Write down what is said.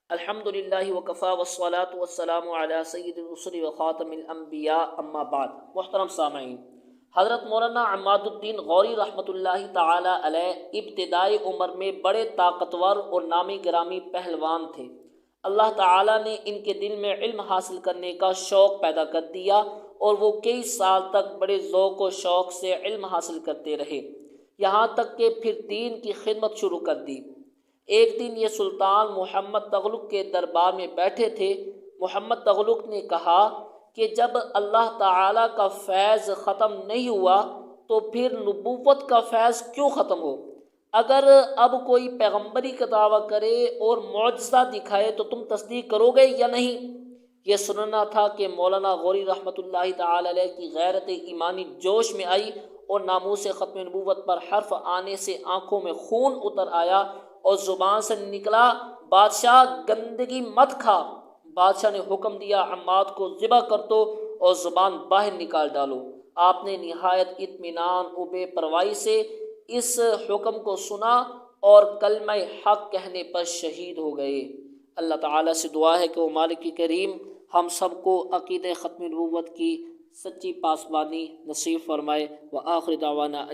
الحمد للہ وکفا والصلاة والسلام علی سید الرسل وخاتم الانبیاء اما بعد۔ محترم سامعین، حضرت مولانا عماد الدین غوری رحمۃ اللہ تعالی علیہ ابتدائی عمر میں بڑے طاقتور اور نامی گرامی پہلوان تھے۔ اللہ تعالی نے ان کے دل میں علم حاصل کرنے کا شوق پیدا کر دیا اور وہ کئی سال تک بڑے ذوق و شوق سے علم حاصل کرتے رہے، یہاں تک کہ پھر دین کی خدمت شروع کر دی۔ ایک دن یہ سلطان محمد تغلق کے دربار میں بیٹھے تھے۔ محمد تغلق نے کہا کہ جب اللہ تعالیٰ کا فیض ختم نہیں ہوا تو پھر نبوت کا فیض کیوں ختم ہو؟ اگر اب کوئی پیغمبری کا دعویٰ کرے اور معجزہ دکھائے تو تم تصدیق کرو گے یا نہیں؟ یہ سننا تھا کہ مولانا غوری رحمۃ اللہ تعالی علیہ کی غیرت ایمانی جوش میں آئی اور ناموس ختم نبوت پر حرف آنے سے آنکھوں میں خون اتر آیا اور زبان سے نکلا، بادشاہ گندگی مت کھا۔ بادشاہ نے حکم دیا، عماد کو ذبح کر دو اور زبان باہر نکال ڈالو۔ آپ نے نہایت اطمینان و بے پرواہی سے اس حکم کو سنا اور کلمہ حق کہنے پر شہید ہو گئے۔ اللہ تعالیٰ سے دعا ہے کہ وہ مالک کریم ہم سب کو عقیدہ ختم نبوت کی سچی پاسبانی نصیب فرمائے۔ وآخر دعوانا